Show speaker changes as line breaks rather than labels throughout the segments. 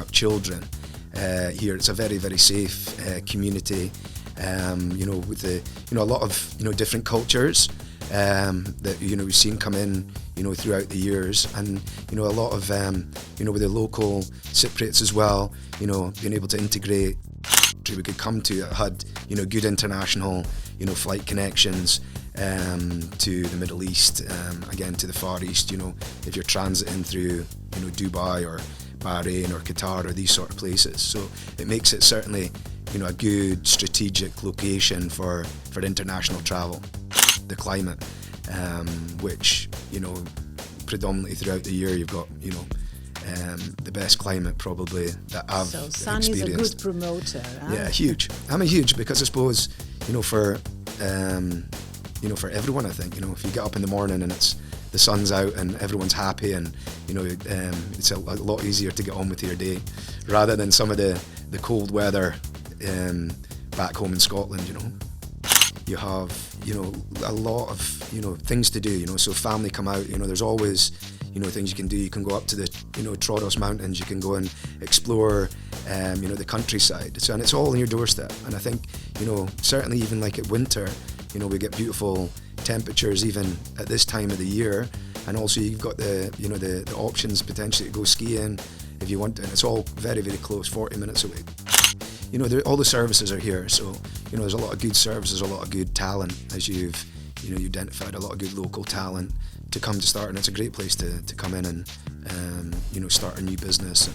up children. Here it's a very, very safe community, with a lot of, different cultures that, we've seen come in, throughout the years, and, a lot of, with the local Cypriots as well, being able to integrate. We could come to it had, good international, flight connections to the Middle East, again to the Far East, if you're transiting through, Dubai or Bahrain or Qatar or these sort of places. So it makes it certainly, a good strategic location for international travel. The climate, which, predominantly throughout the year you've got, the best climate probably that I've experienced. So sun is a
good promoter. Huh?
Yeah, huge. I'm a huge, because I suppose, for everyone, I think, if you get up in the morning and the sun's out and everyone's happy, and it's a lot easier to get on with your day rather than some of the cold weather back home in Scotland. You have a lot of things to do, so family come out, there's always things you can do. You can go up to the Troodos Mountains, you can go and explore the countryside, and it's all on your doorstep. And I think certainly even like at winter, we get beautiful temperatures even at this time of the year, and also you've got the options potentially to go skiing if you want to, and it's all very, very close, 40 minutes away. All the services are here, so there's a lot of good services, a lot of good talent, as you've you identified, a lot of good local talent to come to start, and it's a great place to come in and start a new business.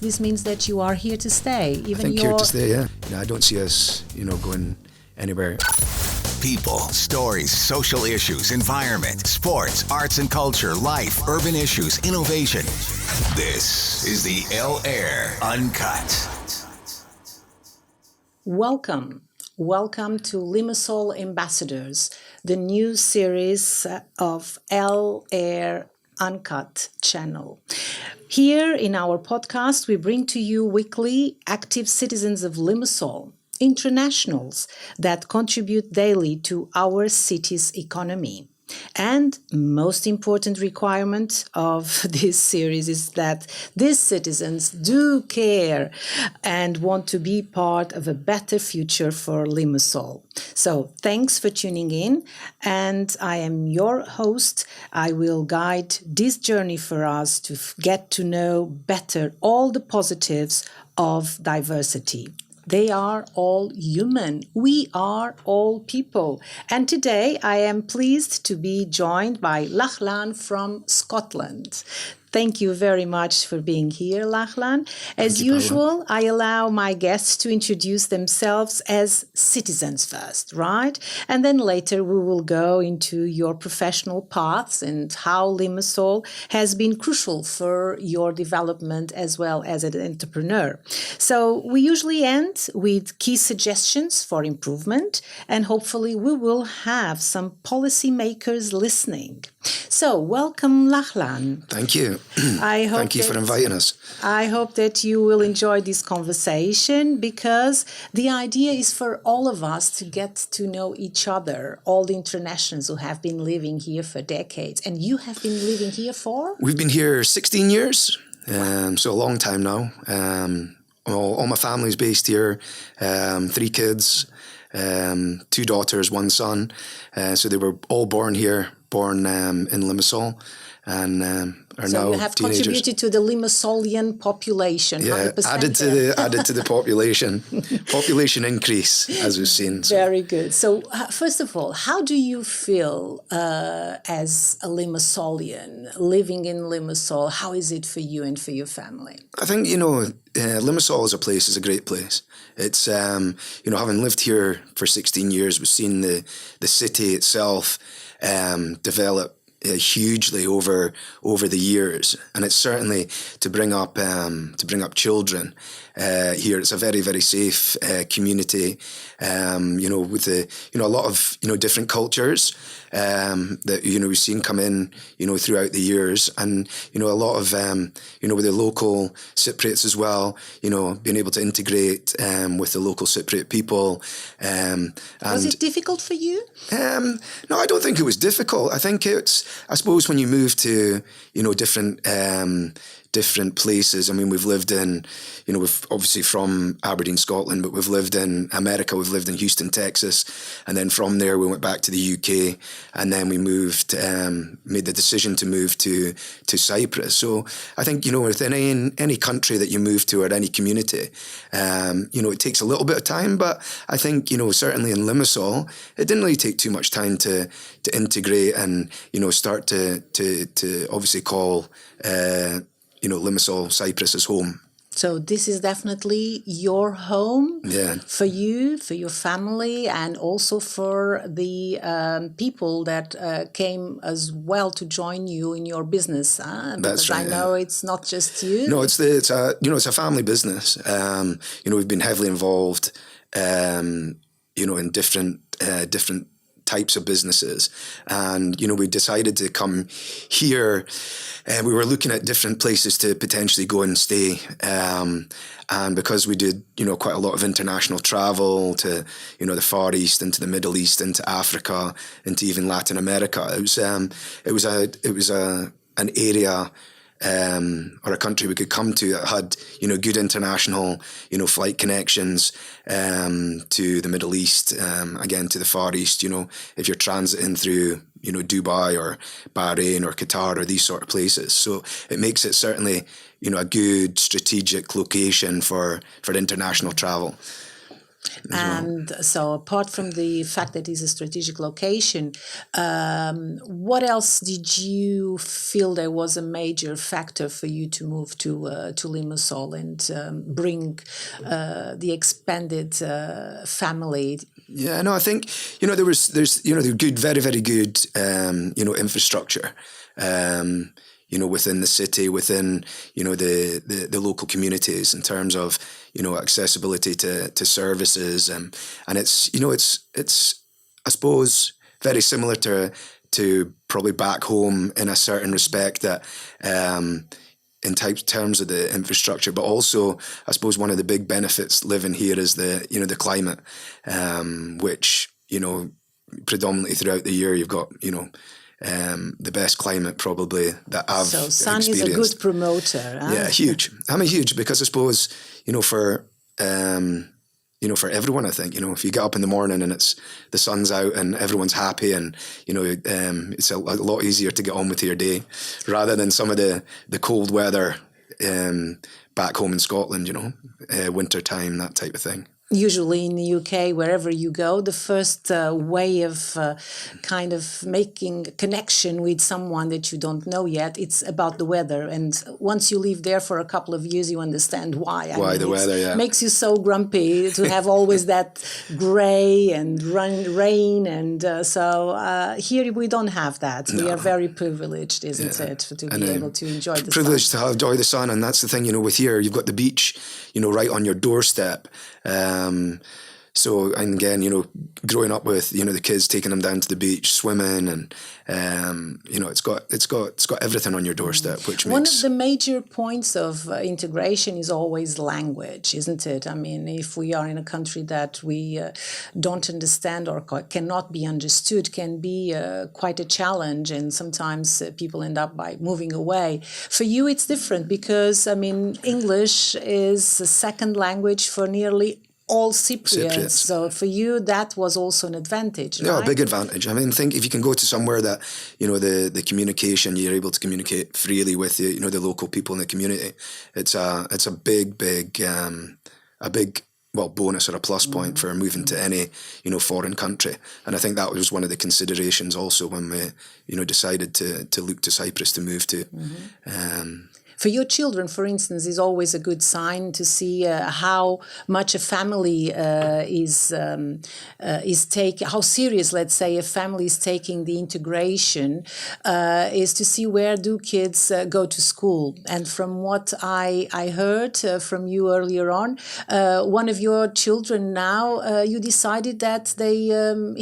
This means that you are here to stay.
I think here to stay, yeah. I don't see us going anywhere.
People, stories, social issues, environment, sports, arts and culture, life, urban issues, innovation. This is the El Air Uncut.
Welcome to Limassol Ambassadors, the new series of El Air Uncut channel. Here in our podcast, we bring to you weekly active citizens of Limassol, internationals that contribute daily to our city's economy. And most important requirement of this series is that these citizens do care and want to be part of a better future for Limassol. So thanks for tuning in, and I am your host. I will guide this journey for us to get to know better all the positives of diversity. They are all human. We are all people. And today I am pleased to be joined by Lachlan from Scotland. Thank you very much for being here, Lachlan. As usual, I allow my guests to introduce themselves as citizens first, right? And then later we will go into your professional paths and how Limassol has been crucial for your development as well as an entrepreneur. So we usually end with key suggestions for improvement, and hopefully we will have some policymakers listening. So welcome, Lachlan.
Thank you. Thank you for inviting us.
I hope that you will enjoy this conversation, because the idea is for all of us to get to know each other, all the internationals who have been living here for decades. And you have been living here for?
We've been here 16 years, so a long time now. All my family's based here, 3 kids, 2 daughters, 1 son. So they were all born here, born in Limassol, and are
so
now
you have
teenagers.
Contributed to the Limassolian population.
Yeah,
100%
added to the population increase, as we've seen. So.
Very good. So first of all, how do you feel as a Limassolian living in Limassol? How is it for you and for your family?
I think Limassol as a great place. It's having lived here for 16 years, we've seen the city itself develop hugely over the years, and it's certainly to bring up children here. It's a very, very safe community, with a lot of different cultures, that, we've seen come in, throughout the years. And, a lot of, with the local Cypriots as well, being able to integrate with the local Cypriot people.
Was it difficult for you?
No, I don't think it was difficult. I think I suppose when you move to, different places. I mean, we've lived in, we've obviously from Aberdeen, Scotland, but we've lived in America, we've lived in Houston, Texas. And then from there, we went back to the UK, and then we moved, made the decision to move to Cyprus. So I think, within any country that you move to or any community, it takes a little bit of time, but I think, certainly in Limassol, it didn't really take too much time to integrate and, start to obviously call, Limassol, Cyprus as home.
So this is definitely your home for you, for your family, and also for the people that came as well to join you in your business. Because I know it's not just you.
No, it's a family business. We've been heavily involved, in different types of businesses, and we decided to come here. We were looking at different places to potentially go and stay, and because we did quite a lot of international travel to the Far East, into the Middle East, into Africa, into even Latin America, it was an area or a country we could come to that had good international flight connections to the Middle East, again to the Far East. If you're transiting through Dubai or Bahrain or Qatar or these sort of places, so it makes it certainly a good strategic location for international travel.
And so apart from the fact that it's a strategic location, what else did you feel there was a major factor for you to move to Limassol and bring the expanded family?
Yeah, no, I think, there's good, very, very good, infrastructure, within the city, within, the local communities in terms of, accessibility to services. And it's, it's, I suppose, very similar to probably back home in a certain respect that, in terms of the infrastructure, but also I suppose one of the big benefits living here is the climate, which, predominantly throughout the year you've got, the best climate probably that I've experienced.
So sun is a good promoter. Huh?
Yeah, huge. I mean, huge, because I suppose, for everyone, I think, if you get up in the morning and the sun's out and everyone's happy and, it's a lot easier to get on with your day rather than some of the cold weather back home in Scotland, winter time, that type of thing.
Usually in the UK, wherever you go, the first way of kind of making a connection with someone that you don't know yet, it's about the weather. And once you live there for a couple of years, you understand why.
The weather, yeah.
Makes you so grumpy to have always that grey and rain. And so here we don't have that. No. We are very privileged, isn't it, to be able to enjoy the sun.
Privileged to enjoy the sun. And that's the thing, with here, you've got the beach, right on your doorstep. So, and again, growing up with, the kids, taking them down to the beach, swimming, and, it's got everything on your doorstep, which makes...
One of the major points of integration is always language, isn't it? I mean, if we are in a country that we don't understand or cannot be understood, can be quite a challenge, and sometimes people end up by moving away. For you, it's different because, I mean, English is a second language for nearly all Cypriots. So for you, that was also an advantage, right?
Yeah, a big advantage. I mean, think if you can go to somewhere that, the communication, you're able to communicate freely with the local people in the community. It's a big bonus or a plus point for moving to any, foreign country. And I think that was one of the considerations also when we, decided to look to Cyprus to move to.
for your children, for instance, is always a good sign to see how much a family is taking, how serious, let's say, a family is taking the integration, is to see where do kids go to school. And from what I heard from you earlier on, one of your children now, you decided that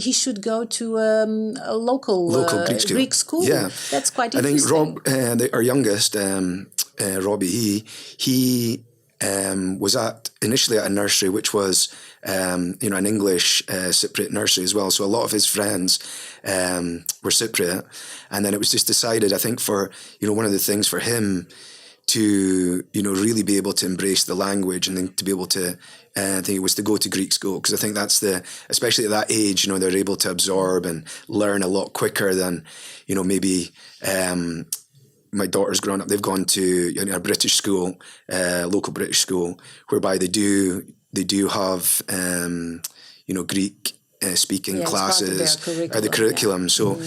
he should go to a local Greek school.
Yeah,
that's quite interesting.
I think Rob, our youngest, Robbie, he was initially at a nursery which was an English Cypriot nursery as well. So a lot of his friends were Cypriot, and then it was just decided, I think, for one of the things for him to really be able to embrace the language and then to be able to I think it was to go to Greek school, because I think that's especially at that age, they're able to absorb and learn a lot quicker than maybe my daughter's grown up. They've gone to a British school, local British school, whereby they do have Greek speaking classes or the curriculum. So,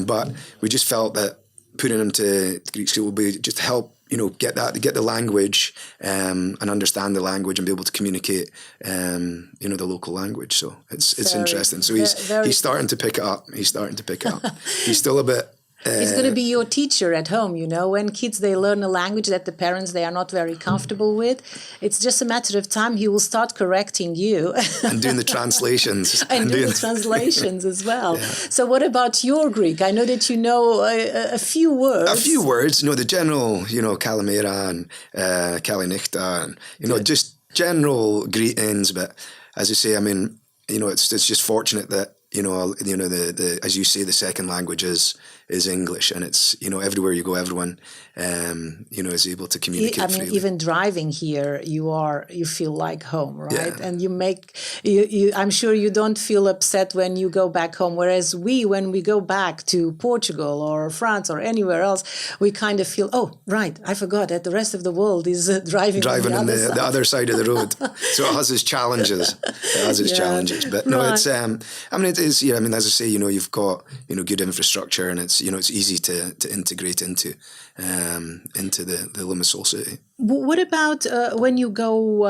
but we just felt that putting them to Greek school would be just help get the language and understand the language and be able to communicate the local language. So it's interesting. So he's starting to pick it up. He's still a bit.
He's going to be your teacher at home, when kids, they learn a language that the parents, they are not very comfortable with. It's just a matter of time. He will start correcting you.
And doing the translations.
and doing the translations as well. Yeah. So what about your Greek? I know that you know a few words.
A few words, the general, kalimera and kalinichta and, just general greetings. But as you say, I mean, it's just fortunate that, the as you say, the second language is English, and it's everywhere you go, everyone is able to communicate freely.
Even driving here, you feel like home, right?
Yeah.
And I'm sure you don't feel upset when you go back home. Whereas when we go back to Portugal or France or anywhere else, we kind of feel, oh, right, I forgot that the rest of the world is driving on
the other side of the road. So it has its challenges. But no, right. It's it is. Yeah, I mean, as I say, you've got good infrastructure, and it's easy to integrate into the Limassol city.
What about when you go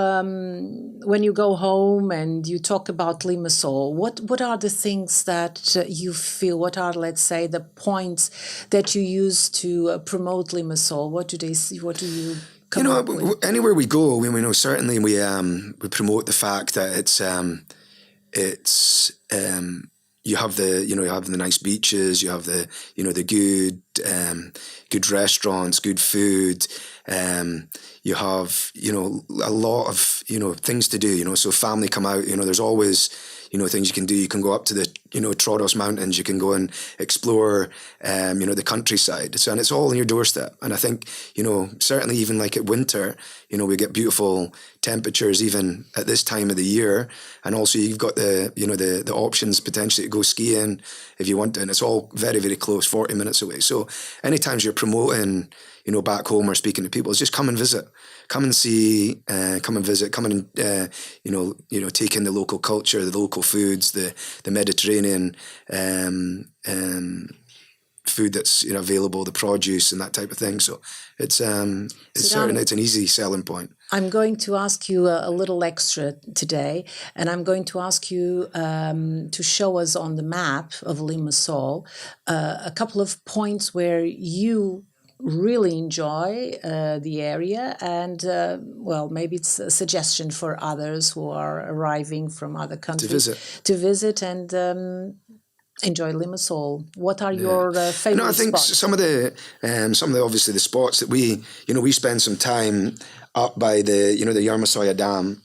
home and you talk about Limassol? What are the things that you feel? What are, let's say, the points that you use to promote Limassol? What do they see? What do you come up with?
Anywhere we go, we know certainly we promote the fact that it's you have the nice beaches, you have the good restaurants, good food. You have a lot of things to do. So family come out. There's always things you can do. You can go up to the Troodos Mountains. You can go and explore the countryside. So, and it's all on your doorstep. And I think certainly even like at winter, we get beautiful temperatures even at this time of the year. And also you've got the options potentially to go skiing if you want to. And it's all very, very close, 40 minutes away. So anytime you're promoting back home or speaking to people, it's just come and visit, come and see, come and visit, come and take in the local culture, the local foods, the Mediterranean food that's available, the produce and that type of thing. So it's an easy selling point.
I'm going to ask you a little extra today, and I'm going to ask you to show us on the map of Limassol a couple of points where you really enjoy the area, and maybe it's a suggestion for others who are arriving from other countries to visit and enjoy Limassol. What are your favorite
I think
spots?
some of the obviously the spots that we spend some time up by the the Limassol Dam,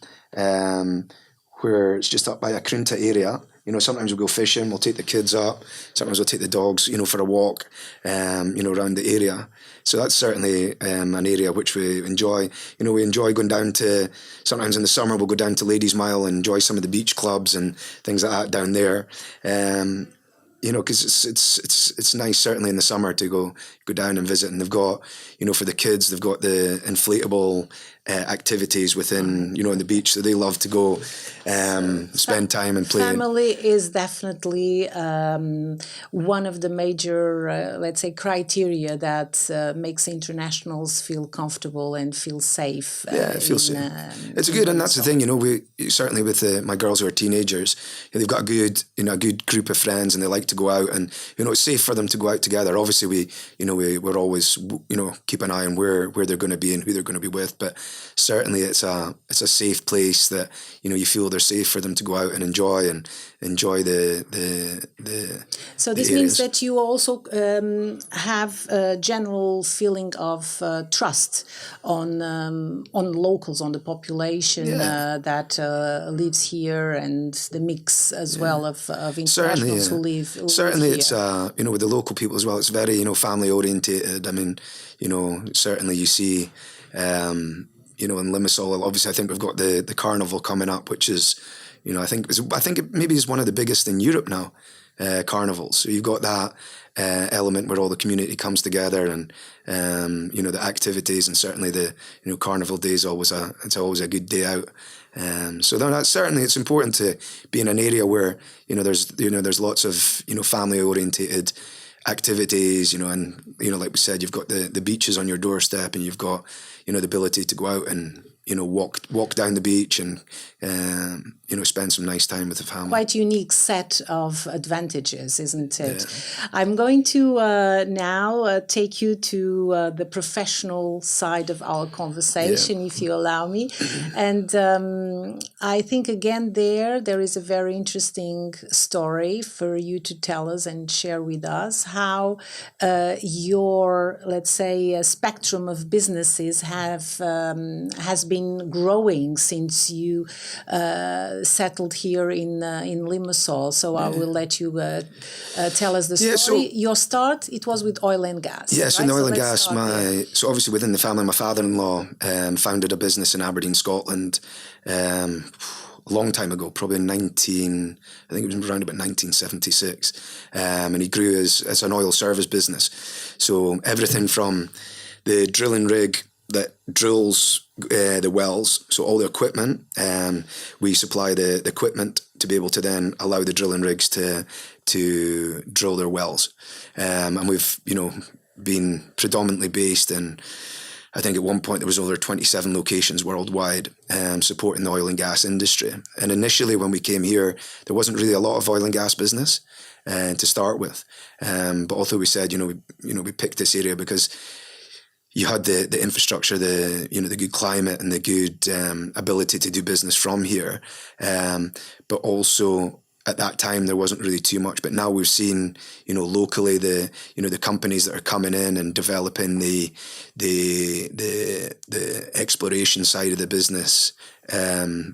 where it's just up by a Krunta area. Sometimes we'll go fishing, we'll take the kids up. Sometimes we'll take the dogs, for a walk, around the area. So that's certainly an area which we enjoy. We enjoy going down to, sometimes in the summer, we'll go down to Ladies Mile and enjoy some of the beach clubs and things like that down there. Because it's nice certainly in the summer to go down and visit. And they've got, for the kids, they've got the inflatable activities within, in the beach. So they love to go spend time and play.
Family is definitely one of the major, let's say, criteria that makes internationals feel comfortable and feel safe.
It feels safe. It's good, and that's the thing. We certainly with my girls who are teenagers, they've got a good group of friends, and they like to go out, and it's safe for them to go out together. Obviously, we're always keep an eye on where they're going to be and who they're going to be with, but certainly it's a safe place that you feel they're safe for them to go out and enjoy the
So this means that you also have a general feeling of trust on locals, on the population that lives here, and the mix as well of internationals who live
certainly
here.
It's with the local people as well, it's very family orientated. I mean, certainly you see in Limassol, obviously I think we've got the carnival coming up, which is I think it maybe is one of the biggest in Europe now, carnivals. So you've got that element where all the community comes together, and the activities, and certainly the carnival day is always a good day out. So that's certainly, it's important to be in an area where there's lots of family orientated activities, and like we said, you've got the beaches on your doorstep, and you've got the ability to go out and walk down the beach and spend some nice time with the family.
Quite unique set of advantages, isn't it? Yeah. I'm going to now take you to the professional side of our conversation, if you allow me. And I think again there is a very interesting story for you to tell us and share with us how your, let's say, spectrum of businesses has been growing since you settled here in Limassol. So I will let you tell us the story. So your start, it was with oil and gas.
Yes, in oil and gas. So obviously within the family, my father-in-law founded a business in Aberdeen, Scotland, a long time ago, probably I think it was around about 1976, and he grew as an oil service business. So everything from the drilling rig that drills the wells, so all the equipment, we supply the equipment to be able to then allow the drilling rigs to drill their wells, and we've been predominantly based in, I think at one point there was over 27 locations worldwide, supporting the oil and gas industry. And initially when we came here, there wasn't really a lot of oil and gas business to start with, but although we said we picked this area because you had the infrastructure, the good climate and the good ability to do business from here, but also at that time there wasn't really too much. But now we've seen locally the companies that are coming in and developing the exploration side of the business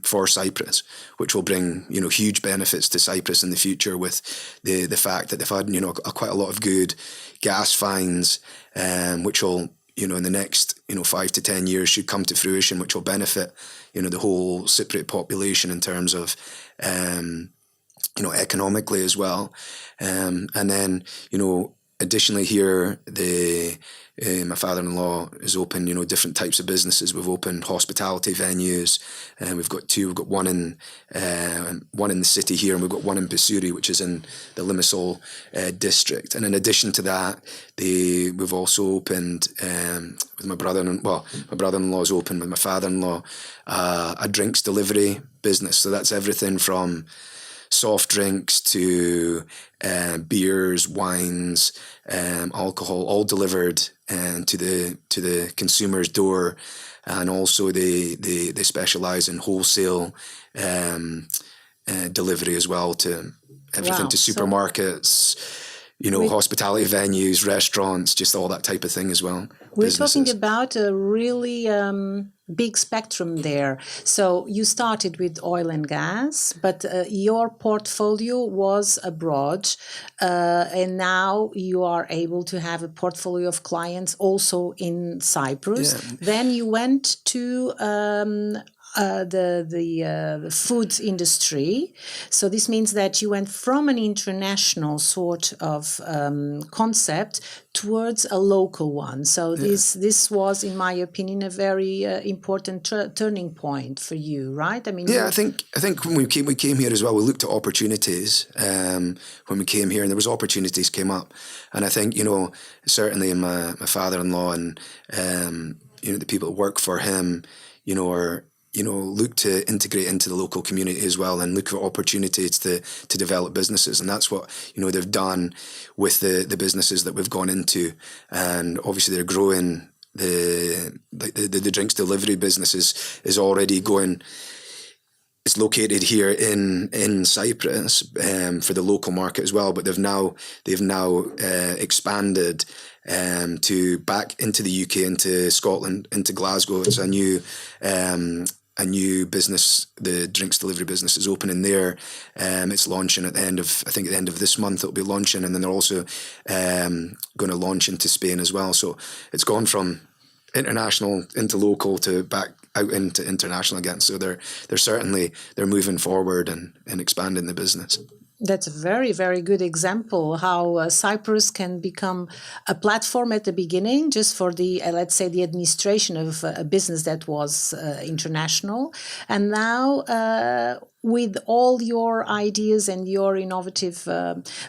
for Cyprus, which will bring huge benefits to Cyprus in the future, with the fact that they've had quite a lot of good gas finds, which will in the next 5 to 10 years should come to fruition, which will benefit the whole Cypriot population in terms of economically as well. And then additionally here, my father-in-law has opened different types of businesses. We've opened hospitality venues, and we've got two. We've got one in the city here, and we've got one in Bessuri, which is in the Limassol district. And in addition to that, we've also opened with my brother-in-law's opened with my father-in-law a drinks delivery business. So that's everything from soft drinks to beers, wines, alcohol, all delivered to the consumer's door. And also they specialize in wholesale delivery as well, to everything to supermarkets, hospitality venues, restaurants, just all that type of thing as well.
We're
businesses.
talking about a really big spectrum there. So you started with oil and gas, but your portfolio was abroad, and now you are able to have a portfolio of clients also in Cyprus. Yeah. Then you went to the food industry. So this means that you went from an international sort of concept towards a local one. So this was, in my opinion, a very important turning point for you, right? I mean,
I think when we came here as well, we looked at opportunities when we came here, and there was opportunities came up, and I think certainly in my father-in-law and the people that work for him, are look to integrate into the local community as well, and look for opportunities to develop businesses. And that's what, they've done with the businesses that we've gone into. And obviously they're growing. The drinks delivery business is already going. It's located here in Cyprus for the local market as well, but they've now expanded to back into the UK, into Scotland, into Glasgow. It's a new business. The drinks delivery business is opening there. It's launching at the end of this month. It'll be launching, and then they're also going to launch into Spain as well. So it's gone from international into local to back out into international again. So they're moving forward and expanding the business.
That's a very, very good example how Cyprus can become a platform at the beginning just for the, let's say, the administration of a business that was international. And now with all your ideas and your innovative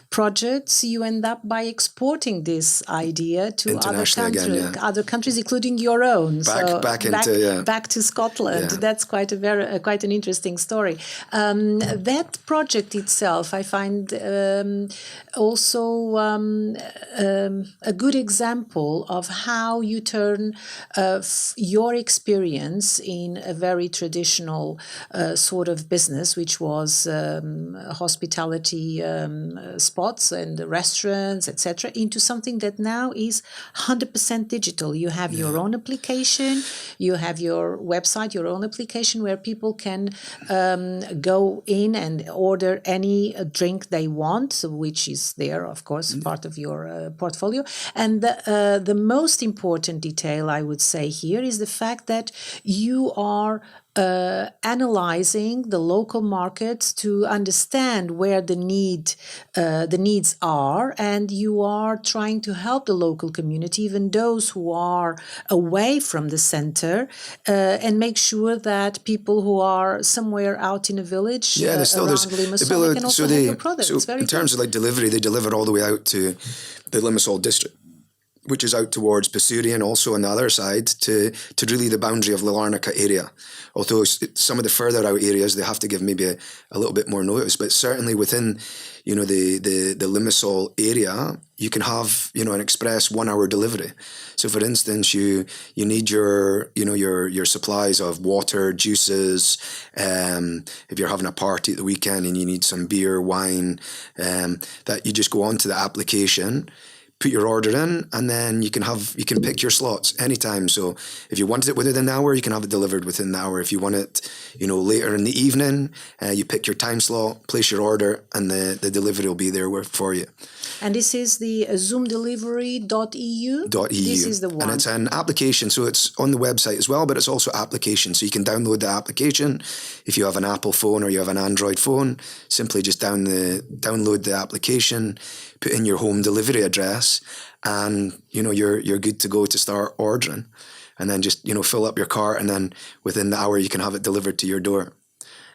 projects, you end up by exporting this idea to other countries, including your own. Back to Scotland. Yeah. That's quite an interesting story. That project itself, I find also a good example of how you turn your experience in a very traditional sort of business, which was hospitality spots and restaurants, etc., into something that now is 100% digital. You have your own application, you have your website, your own application where people can go in and order any drink they want, which is there, of course, part of your portfolio. And the most important detail, I would say here, is the fact that you are analyzing the local markets to understand where the needs are, and you are trying to help the local community, even those who are away from the center, and make sure that people who are somewhere out in a village around Limassol can also have your products.
So in terms of like delivery, they deliver all the way out to the Limassol district, which is out towards Basurian, also on the other side, to really the boundary of the Larnaca area. Although some of the further out areas, they have to give maybe a little bit more notice. But certainly within, the Limassol area, you can have, an express 1 hour delivery. So for instance, you need your supplies of water, juices. If you're having a party at the weekend and you need some beer, wine, that you just go onto the application, put your order in, and then you can pick your slots anytime. So if you wanted it within an hour, you can have it delivered within the hour. If you want it, later in the evening, you pick your time slot, place your order, and the delivery will be there for you.
And this is the zoomdelivery.eu? This is the one.
And it's an application, so it's on the website as well, but it's also application. So you can download the application. If you have an Apple phone or you have an Android phone, simply just download the application, put in your home delivery address, and you're good to go to start ordering. And then just fill up your cart, and then within the hour you can have it delivered to your door.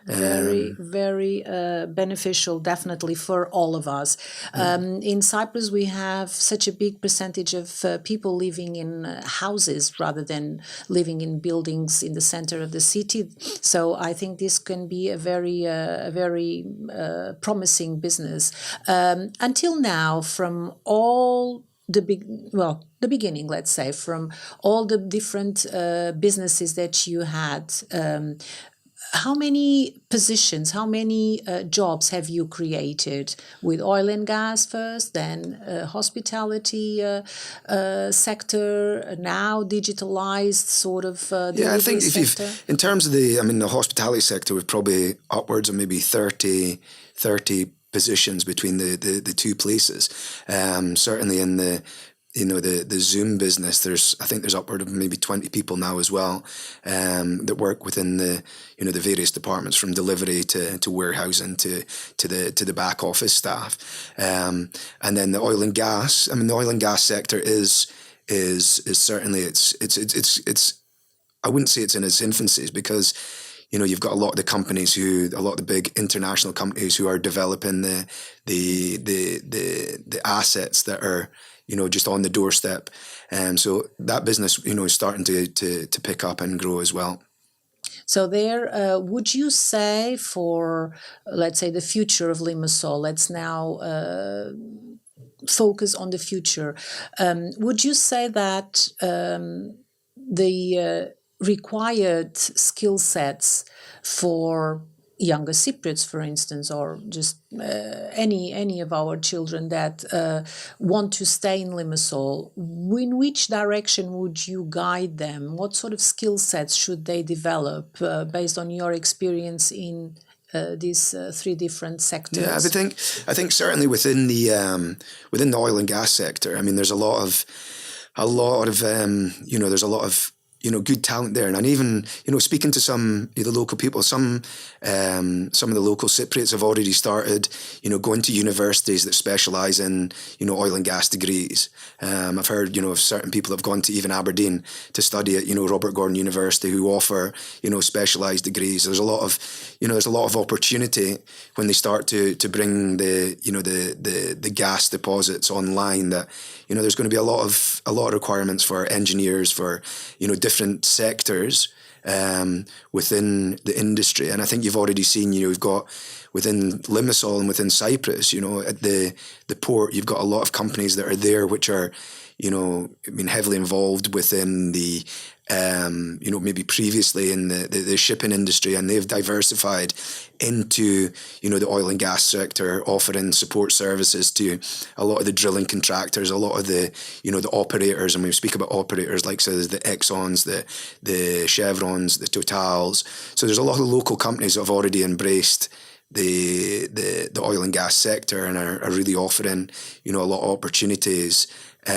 Very, very beneficial, definitely, for all of us. In Cyprus, we have such a big percentage of people living in houses rather than living in buildings in the center of the city. So I think this can be a very promising business. Until now, from all the beginning, let's say, from all the different businesses that you had, how many positions, how many jobs have you created with oil and gas first, then hospitality sector, now digitalized sort of delivery
I think
sector?
In terms of the hospitality sector, we've probably upwards of maybe 30 positions between the two places. Certainly in the Zoom business, I think there's upward of maybe 20 people now as well that work within the various departments, from delivery to warehousing to the back office staff. And then the oil and gas. The oil and gas sector is certainly it's I wouldn't say it's in its infancy, because you've got a lot of the companies a lot of the big international companies who are developing the assets that are just on the doorstep, and so that business is starting to pick up and grow as well.
So there, would you say, for, let's say, the future of Limassol, let's now focus on the future. Would you say that the required skill sets for younger Cypriots, for instance, or just any of our children that want to stay in Limassol, in which direction would you guide them? What sort of skill sets should they develop based on your experience in these three different sectors?
Yeah, I think certainly within the oil and gas sector, there's a lot of there's a lot of good talent there, and even speaking to some of the local people, some of the local Cypriots have already started going to universities that specialise in oil and gas degrees. I've heard of certain people have gone to even Aberdeen to study at Robert Gordon University, who offer specialised degrees. There's a lot of opportunity when they start to bring the gas deposits online, that there's going to be a lot of requirements for engineers for different sectors within the industry. And I think you've already seen, you've got within Limassol and within Cyprus, at the port, you've got a lot of companies that are there which are, heavily involved within the, maybe previously in the shipping industry, and they've diversified into, the oil and gas sector, offering support services to a lot of the drilling contractors, a lot of the, the operators. And we speak about operators like, so there's the Exxons, the Chevrons, the Totals. So there's a lot of local companies that have already embraced the oil and gas sector and are really offering, a lot of opportunities for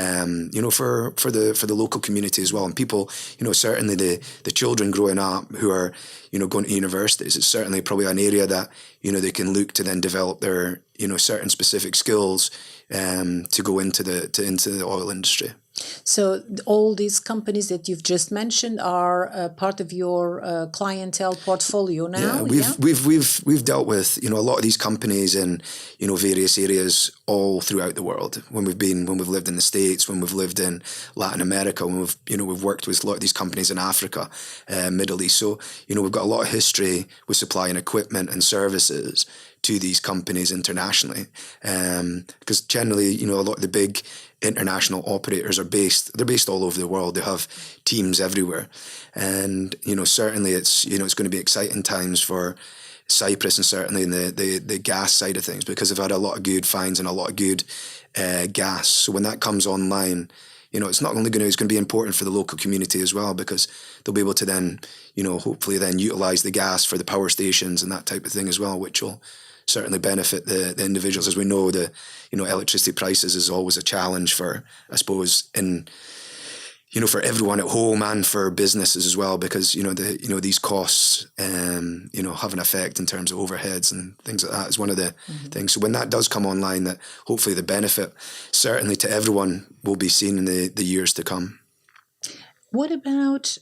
the local community as well. And people, certainly the children growing up who are, going to universities, it's certainly probably an area that, they can look to then develop their, certain specific skills to go into the oil industry.
So all these companies that you've just mentioned are part of your clientele portfolio now.
Yeah, we've dealt with a lot of these companies in various areas all throughout the world. When we've lived in the States, when we've lived in Latin America, when we've worked with a lot of these companies in Africa, Middle East. So we've got a lot of history with supplying equipment and services to these companies internationally, because generally, a lot of the big international operators are based all over the world. They have teams everywhere, and certainly it's going to be exciting times for Cyprus, and certainly in the gas side of things, because they've had a lot of good finds and a lot of good gas. So when that comes online, it's not only it's going to be important for the local community as well, because they'll be able to then hopefully then utilize the gas for the power stations and that type of thing as well, which will certainly benefit the individuals. As we know, the electricity prices is always a challenge for, I suppose, for everyone at home and for businesses as well, because these costs have an effect in terms of overheads and things like that is one of the things. So when that does come online, that hopefully the benefit certainly to everyone will be seen in the years to come.
What about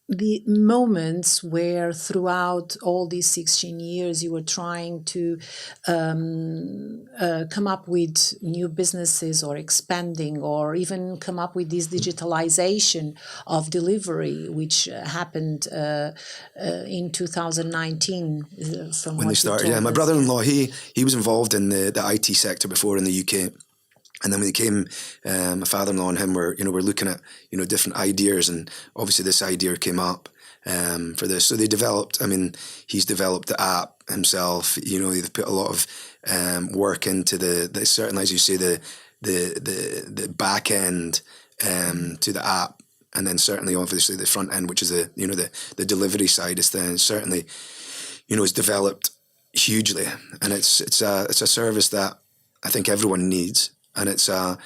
the moments where throughout all these 16 years you were trying to come up with new businesses or expanding, or even come up with this digitalization of delivery, which happened in 2019 from
when they started? Yeah, my brother-in-law, he was involved in the IT sector before in the UK. And then when he came, my father-in-law and him were looking at, different ideas, and obviously this idea came up for this. So they developed, he's developed the app himself, they've put a lot of work into the certainly, as you say, the back end to the app, and then certainly obviously the front end, which is the delivery side is then certainly, is developed hugely. And it's a service that I think everyone needs. and it's an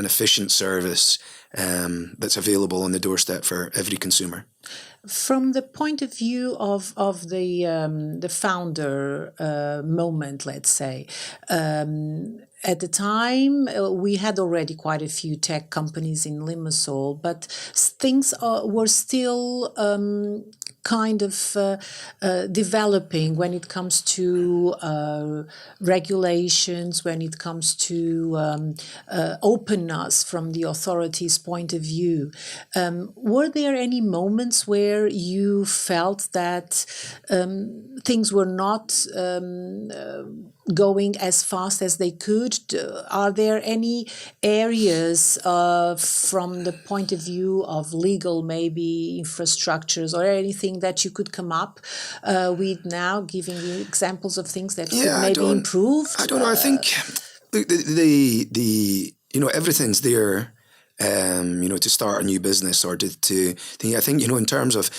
efficient service that's available on the doorstep for every consumer.
From the point of view of the founder moment, let's say, at the time we had already quite a few tech companies in Limassol, but things were still kind of developing when it comes to regulations, when it comes to openness from the authorities' point of view. Were there any moments where you felt that things were not going as fast as they could? Are there any areas from the point of view of legal, maybe infrastructures or anything that you could come up with now, giving you examples of things that could maybe improve?
I don't know. I think the everything's there, to start a new business or to think. I think, in terms of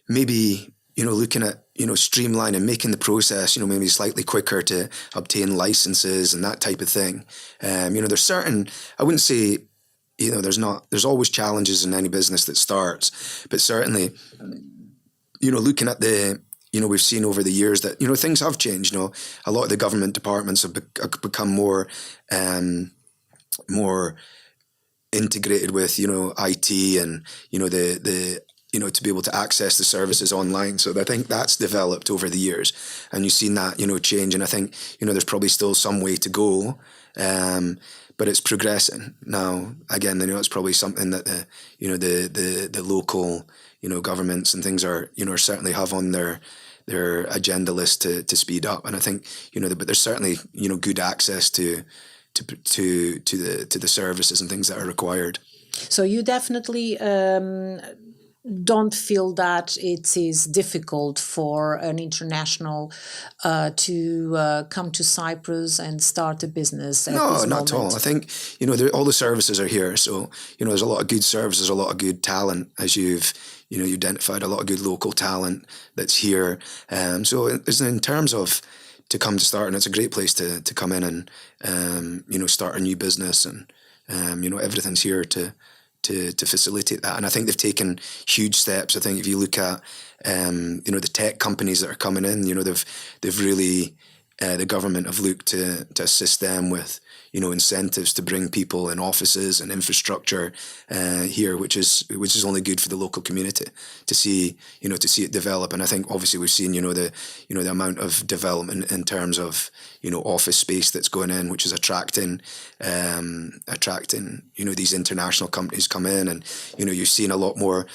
maybe, looking at, streamlining, making the process, maybe slightly quicker to obtain licenses and that type of thing. There's certain, I wouldn't say, there's always challenges in any business that starts, but certainly, looking at we've seen over the years that, things have changed. A lot of the government departments have become more integrated with, IT and, to be able to access the services online. So I think that's developed over the years, and you've seen that, change. And I think, there's probably still some way to go, but it's progressing. Now, again, it's probably something that the local, governments and things are, certainly have on their agenda list to speed up. And I think, but there's certainly, good access to the services and things that are required.
So you definitely don't feel that it is difficult for an international to come to Cyprus and start a business at this moment?
No, not at all. I think, all the services are here. So, there's a lot of good services, a lot of good talent, as you've, you identified, a lot of good local talent that's here. So in terms of to come to start, and it's a great place to come in and, start a new business, and, everything's here to facilitate that. And I think they've taken huge steps. I think if you look at, the tech companies that are coming in, they've really, the government have looked to assist them with, incentives to bring people in offices and infrastructure here, which is only good for the local community to see it develop. And I think obviously we've seen, the amount of development in terms of, office space that's going in, which is attracting, these international companies come in, and, you've seen a lot more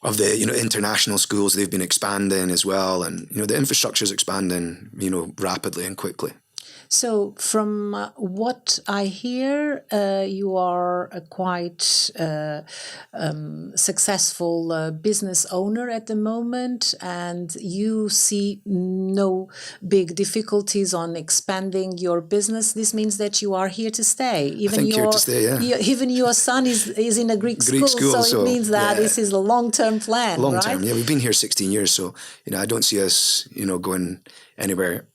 of the, international schools. They've been expanding as well. And, the infrastructure is expanding, rapidly and quickly.
So from what I hear, you are a quite successful business owner at the moment, and you see no big difficulties on expanding your business. This means that you are here to stay. Even
here to stay, yeah.
Even your son is in a Greek school, so it means that this is a long-term plan,
Long-term,
right?
yeah. We've been here 16 years, so, I don't see us, going anywhere,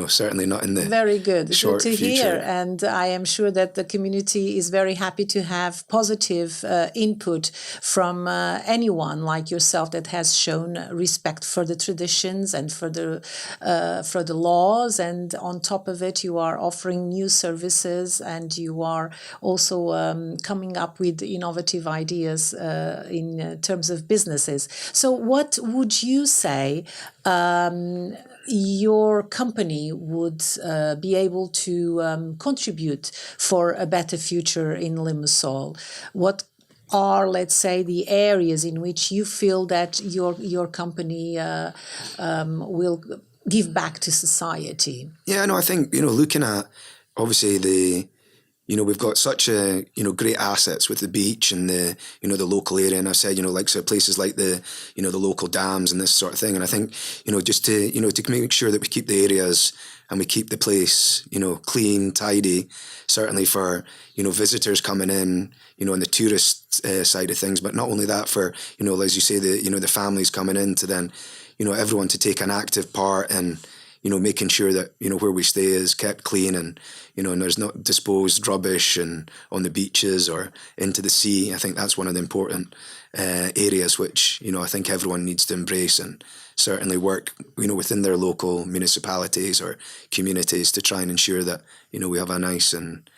certainly not in the
very good.
short
Good to
future.
hear. And I am sure that the community is very happy to have positive input from anyone like yourself that has shown respect for the traditions and for the laws. And on top of it, you are offering new services, and you are also coming up with innovative ideas in terms of businesses. So what would you say your company would be able to contribute for a better future in Limassol? What are, let's say, the areas in which you feel that your company will give back to society? Yeah,
no, I think, looking at obviously we've got such a, great assets with the beach and the, the local area. And I said, places like the, the local dams and this sort of thing. And I think, just to make sure that we keep the areas and we keep the place, clean, tidy, certainly for, visitors coming in, on the tourist side of things. But not only that, for, as you say, the families coming in to then, everyone to take an active part in, making sure that, where we stay is kept clean and, and there's not disposed rubbish and on the beaches or into the sea. I think that's one of the important areas which, I think everyone needs to embrace and certainly work, within their local municipalities or communities to try and ensure that, we have a nice and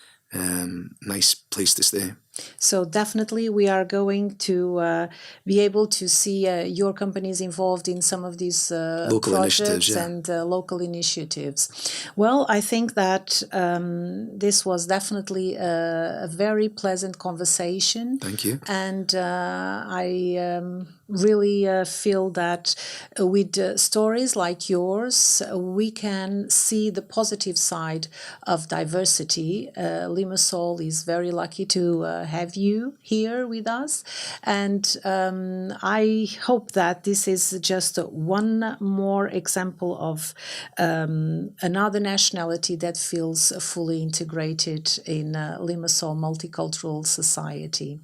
nice place to stay.
So definitely we are going to be able to see your companies involved in some of these
local
projects
initiatives,
and local initiatives. Well, I think that this was definitely a very pleasant conversation.
Thank you.
And I really feel that with stories like yours, we can see the positive side of diversity. Limassol is very lucky to have you here with us, and I hope that this is just one more example of another nationality that feels fully integrated in Limassol multicultural society.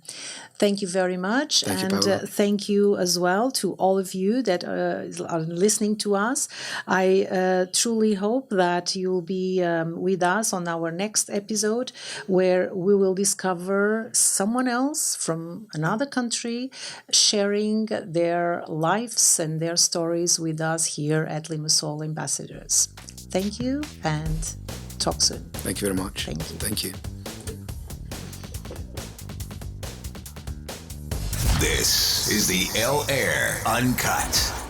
Thank you very much.
Thank you,
and
Paula.
thank you as well to all of you that are listening to us. I truly hope that you'll be with us on our next episode, where we will discover someone else from another country sharing their lives and their stories with us here at Limassol Ambassadors. Thank you and talk soon.
Thank you very much.
Thank you.
Thank you.
This is the L Air Uncut.